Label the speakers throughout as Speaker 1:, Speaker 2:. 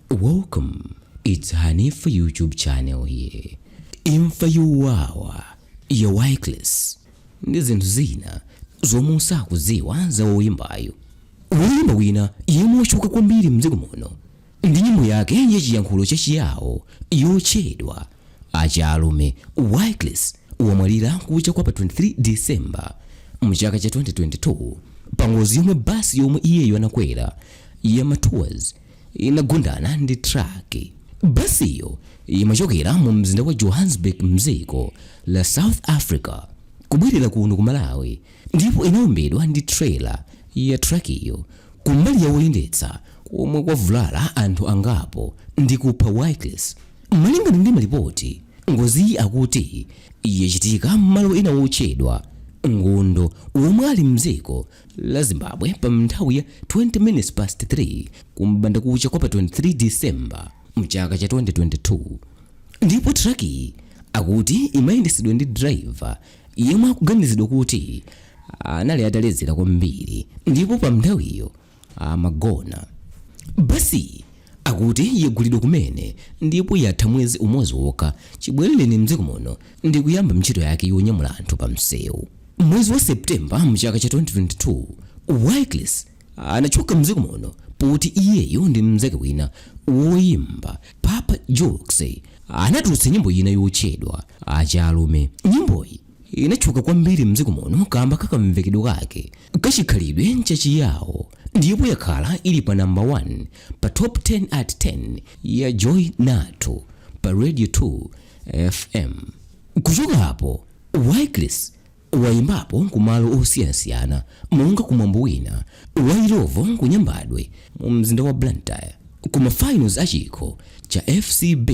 Speaker 1: Welcome, it's Hanifa YouTube channel here. Imfa yowawa, Ya WalyCris ndi zinthu zina zomwe usakuziwa za Woyimbayo. Woyimba wina yemwe watchuka kwambiri mdziko muno ndi nyimbo yake ya chiyankhulo chachiyawo yotchedwa Achalume WalyCris WAMWALIRA kucha kwa pa 23 December mchaka cha 2022 pa ngozi yomwe basi yomwe iyeyo anakwera ya Matours inagundana ndi truck. Basiyo imachokera mu mzinda wa Johannesburg mdziko la South Africa kubwera kuno ku Malawi ndipo inawombedwa ndi trailer ya truck iyo kumbali ya woyendetsa komwe kwavulala anthu angapo ndi kupha WalyCris. Malingana ndi malipoti, ngozi akuti yachitika m'malo ena wotchedwa ngondo omwe ali mdziko la Zimbabwe pa nthawi ya 20 minutes past 3 kumbanda kucha kwa pa 23 December mchaka cha 2022. Ndipo truck akuti imayendetsedwa ndi driver yemwe akuganizidwa kuti anali ataledzera kwambiri ndipo pa nthawiyo amagona. Basi akuti yagulidwa kumene ndipo yatha mwezi umodzi wokha chibwerereni mdziko muno ndi kuyamba ntchito yake yonyamula anthu pa msewu. Mwezi wa September mchaka cha 2022 WalyCris anachoka mdziko muno poti iyeyo ndi mzake wina Woyimba Papa Jokes anatulutsa nyimbo ina yotchedwa Achalume. Nyimboyi inachuka kwambiri mdziko muno kamba kakamvekedwe kake kachikhalidwe chachiyawo ndipo yakhala ili pa number 1 pa top 10 at 10 ya Joy Nato pa Radio 2 FM. Kuchoka hapo WalyCris wayimbapo kumalo osiyanasiyana monga kumwambo wina wairovo kunyambadwe mu mzinda wa Blantyre kuma finals achikho cha FCB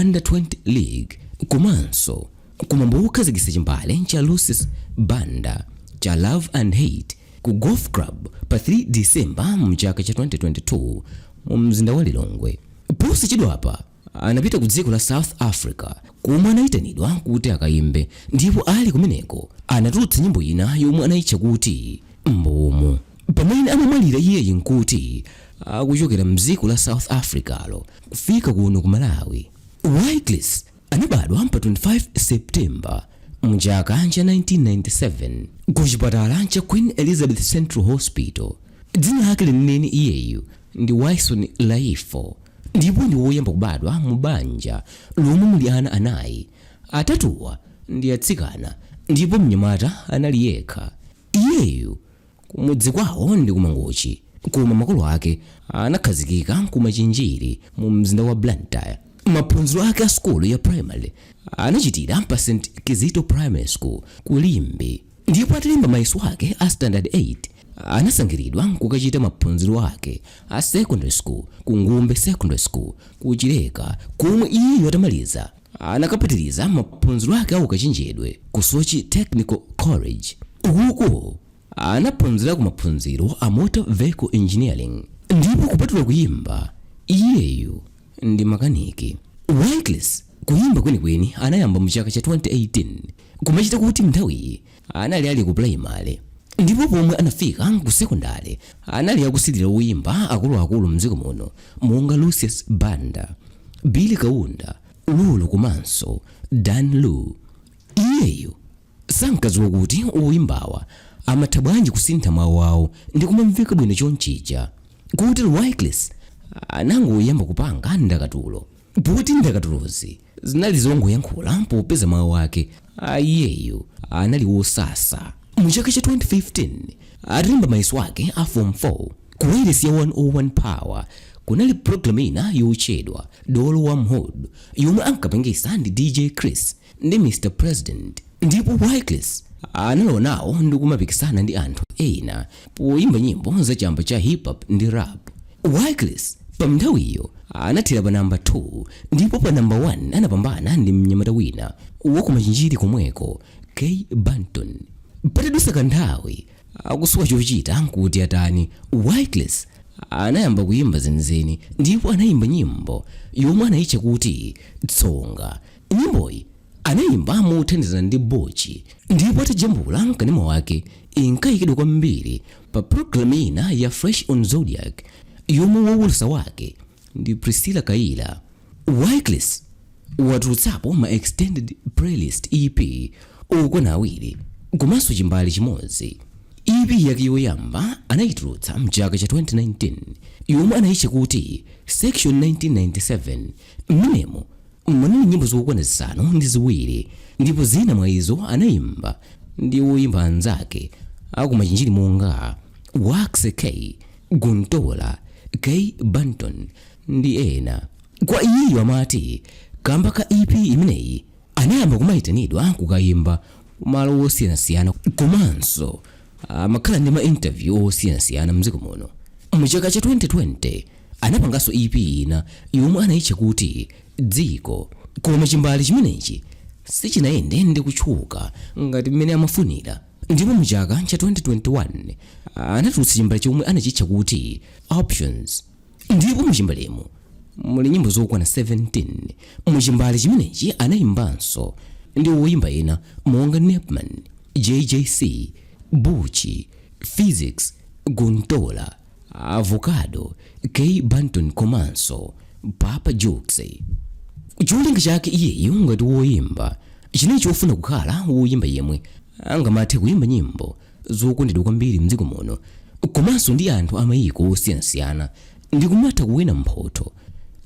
Speaker 1: Under 20 League komanso kumwambo wokhazikitsa chimbale cha Lucis Banda cha Love and Hate ku golf club pa 3 December mchaka cha 2022 mu mzinda wa Lilongwe. Posachedwapa anapita ku dziko la South Africa komwe anayitanidwa kuti akayimbe ndipo ali kumeneko anatulutsa nyimbo ina yomwe anayitcha kuti mbomu. Pamene amamwalira iyeyi nkuti akuchokera mdziko la South Africa lo kufika kuno ku Malawi. WalyCris anabadwa pa 25 September mchaka cha 1997 ku chipatala cha Queen Elizabeth Central Hospital. Dzina lake lenileni iyeyu ndi Wilson Laifo ndipo ndi woyamba kubadwa mu banja lomwe muli ana anayi, atatuwa ndi atsikana ndipo mnyamata anali yekha. Iyeyu kumudzi kwawo ndi kumangochi koma makolo ake anakhazikika kumachinjiri mu mzinda wa Blantyre. Maphunziro ake a skulu ya primary anachitira pa St. Kizito Primary School ku Limbe ndipo atalemba mayeso ake a standard 8 anasankhidwa kukachita maphunziro ake a secondary school ku Ngumbe Secondary School ku Chileka komwe iye atamaliza anakapitiriza maphunziro ake a ukachenjedwe ku Sochi Technical College. Uko anaphunzira ku maphunziro a motor vehicle engineering ndipo kupatula kuyimba iyeyu ndi makaniki. WalyCris kuyimba kwenikweni anayamba mchaka cha 2018 kumachita kuti nthawi anali ali ku primary ndipo pomwe anafika ku secondary anali akusilira uyimba akuluakulu mdziko muno monga Lucius Banda, Billy Kaunda, Lulu komanso Dan Lu. Iyeyo sankadziwa kuti uyimbawa amatha bwanji kusintha mawu awo ndi kumamveka bwino chonchija kuti WalyCris anangoyamba kupanga ndakatulo poti ndakatulozi zinali zongoyankhula popeza mawu ake iyeyo anali wosasa. Mchaka cha 2015 atalemba mayeso ake a form 4 ku wireless ya 101 Power kunali program ina yotchedwa Dolo Wormhood yomwe ankapangisa ndi DJ Chris ndi Mr. President. Ndipo WalyCris analowa nawo ndi kumapikisana ndi anthu ena poyimba nyimbo za chamba cha hip hop ndi rap. WalyCris pa nthawiyo anathera pa number 2 ndipo pa number 1 anapambana ndi mnyamata wina wakumachinjiri komweko K Banton. Patadutsa kanthawi akusowa chochita nkuti atani WalyCris anayamba kuyimba zenizeni ndipo anayimba nyimbo yomwe anayitcha kuti Tsonga. Nyimboyi anayimba mothandizana ndi Bochi ndipo atajambula mkanema wake inkayikidwa kwambiri pa program ina ya Fresh on Zodiac yomwe wowulutsa wake ndi Priscilla Kaila. WalyCris watulutsapo ma extended playlist EP okwana awiri komanso chimbali chimodzi. EP yake yoyamba anayitulutsa mchaka cha 2019 yomwe anayitcha kuti Section 1997. Mmenemo muli nyimbo zokwana zisanu ndi ziwiri ndipo zina mwa izo anayimba ndi woyimba anzake akumachinjiri monga Wax K, Guntola, K Banton ndi ena. Kwa iyeyo amati kamba ka EP imeneyi anayamba kumayitanidwa kukayimba malo osiyanasiyana komanso amakhala ndi ma interview osiyanasiyana mdziko muno. Mchaka cha 2020 anapanganso EP ina yomwe anayitcha kuti Dziko, koma chimbali chimenechi sichinayende ndi kutchuka ngati mmene amafunira. Ndipo mchaka cha 2021 anatulutsa chimbali chomwe anachitcha kuti Options. Ndipo mchimbalemo muli nyimbo zokwana 17. Mchimbali chimenechi anayimbanso ndi woyimba ena monga Nepman, JJC, Buchi, Physics, Guntola, Avocado, K Banton komanso Papa Jokes. Cholinga chake iyeyo ngati woyimba chinali chofuna kukhala woyimba yemwe angamathe kuyimba nyimbo zokondedwa kwambiri mdziko muno komanso ndi anthu amayiko osiyanasiyana ndi kumatha kuwina mphoto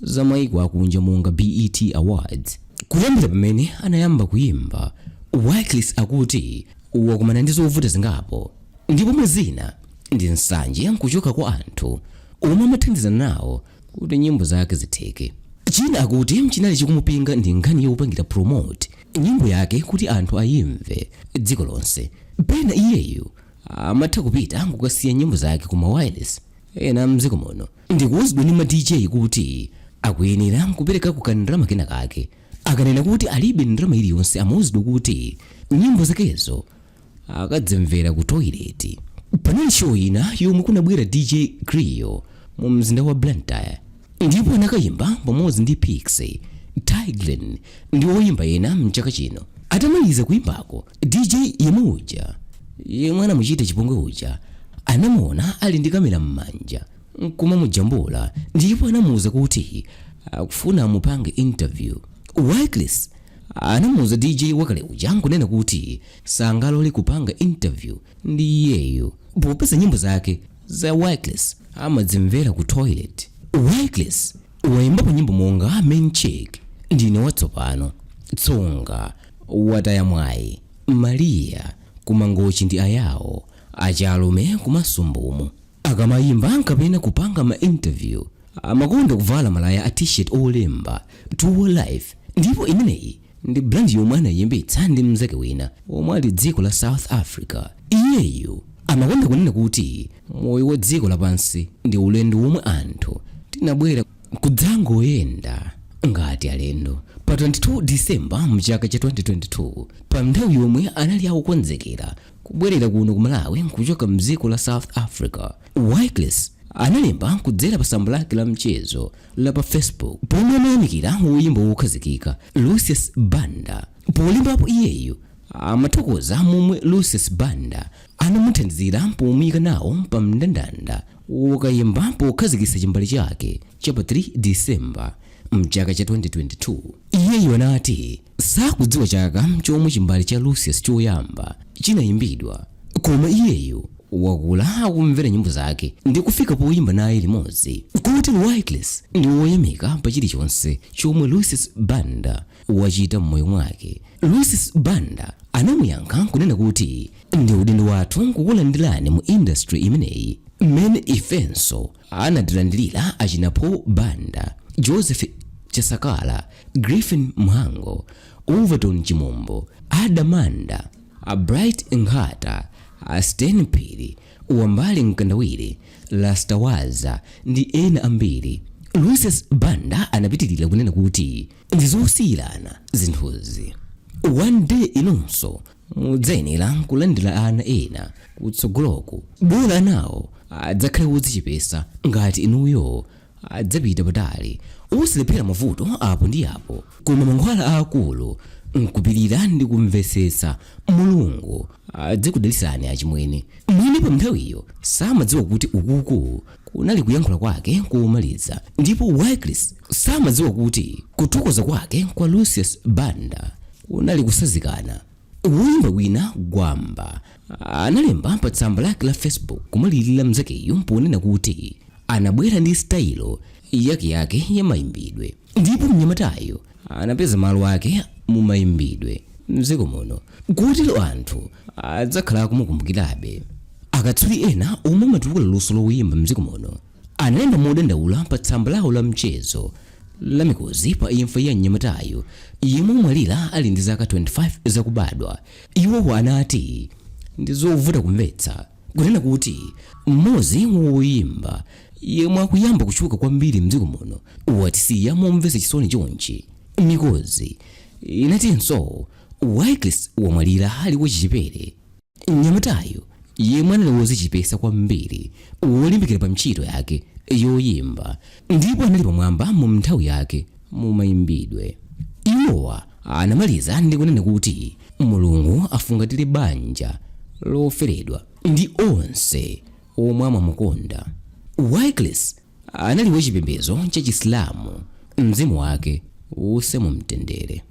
Speaker 1: za mayiko akunja monga BET Awards. Kuyambira pamene anayamba kuyimba, WalyCris akuti wakumana ndi zovuta zingapo ndipo mwazina ndi nsanje kuchoka kwa anthu omwe amathandiza nawo kuti nyimbo zake zitheke. China akuti chinali chikumupinga ndi nkhani yopangira promote nyimbo yake kuti anthu ayimve dziko lonse. Pena iyeyo amatha kupita kukasiya nyimbo zake kuma wireless ena mdziko muno ndi kuwuzidwa ndi ma DJ kuti akuyenera kupereka kukandirama kena kake. Akanena kuti alibe ndirama iliyonse amawuzidwa kuti nyimbo zakezo akadzimvera ku toilet. Panali show ina yomwe kunabwera DJ Creole mu mzinda wa Blantyre ndipo anakayimba pamodzi ndi Pixie, Tiglen ndi woyimba ena mchaka chino. Atamaliza kuyimbako, DJ yemwe anamuchita chipongwe uja anamuona ali ndi kamera m'manja kumamujambula ndipo anamuwuza kuti akufuna amupange interview. WalyCris anamuwuza DJ wakale uja nkunena kuti sangalole kupanga interview ndi iyeyo popeza nyimbo zake za WalyCris amadzimvera ku toilet. WalyCris wayimbapo nyimbo monga Main Chick, Ndine Watsopano, Tsonga, Watayamwayi, Maria, Kumangochi ndi Ayawo, Achalume kumasumbumu. Akamayimba kapena kupanga ma interview amakonda kuvala malaya a t-shirt olemba To Life. Ndipo imeneyi ndi brand yomwe anayimbitsa ndi mzake wina omwe ali dziko la South Africa. Iyeyo amakonda kunena kuti moyo wa dziko lapansi ndi ulendo womwe anthu tinabwera kudzangoyenda ngati alendo. Pa 22 December mchaka cha 2022 pa nthawi yomwe anali akukonzekera kubwerera kuno ku Malawi kuchoka mdziko la South Africa, WalyCris analemba kudzera pa tsamba lake la mchezo la pa Facebook pomwe amayamikira woyimba wokhazikika Lucius Banda. Polimbapo iyeyo amathokoza momwe Lucius Banda anamuthandizira pomuyika nawo pa mndandanda wokayimba pokhazikitsa chimbali chake cha pa 3 December mchaka cha 2022. Iyeyo anati sakudziwa chaka chomwe chimbali cha Lucius choyamba chinayimbidwa, koma iyeyo wakula akumvera nyimbo zake ndi kufika poyimba naye limodzi. Kuti WalyCris ndi woyamika pa chilichonse chomwe Lucius Banda wachita mmoyo mwake. Lucius Banda anamuyankha kunena kuti ndi udindo wathu kukulandirani mu industry imeneyi mmene ifenso anatilandirira achinapo Banda, Joseph Chesakala, Griffin Mhango, Overton Chimombo, Adamanda, Bright Nghata, Sten Pili, Uwambali Nkandawire, Lastawaza ndi ena ambiri. Lucius Banda anapitirira kunena kuti ndizosiyirana zinthuzi. One day inonso mudzayenera kulandira ana ena kutsogoloku bola nawo adzakhale wodzichepesa ngati inuyo adzapita patali usilephera mavuto apo ndi apo, koma mankhwala aakulu nkupirira ndi kumvetsetsa Mulungu adzakudalisani achimwene. Mwini pa nthawiyo samadziwa kuti ukuku kunali kuyankhula kwake komaliza, ndipo WalyCris samadziwa kuti kuthokoza kwake kwa Lucius Banda kunali kusazikana. Woyimba wina gwamba analemba pa tsamba lake la Facebook kumalirira mzakeyo ponena kuti anabwera ndi style yake ya mayimbidwe, ndipo mnyamatayo anapeza malo ake mu mayimbidwe mdziko muno, kotero anthu adzakhala kumukumbukirabe. Akatswiri ena omwe amatukula luso loyimba mdziko muno analemba modandaula pa tsamba lawo la mchezo la mikozi pa imfa ya mnyamatayo yemwe wamwalira ali ndi zaka 25 zakubadwa. Iwo anati ndi zovuta kumvetsa kunena kuti mmodzi woyimba yemwe akuyamba kutchuka kwambiri mdziko muno watisiya momvetsa chisoni chonchi. Mikozi inatinso WalyCris wamwalira ali wachichepere. Mnyamatayo yemwe anali wodzichepetsa kwambiri wolimbikira pa ntchito yake yoyimba, ndipo anali pamwamba mu nthawi yake mu mayimbidwe. Iwowa anamaliza ndi kunena kuti Mulungu afungatire banja loferedwa ndi onse omwe amamukonda. WalyCris anali wachipembedzo cha Chisilamu, mzimu wake uuse mu mtendere.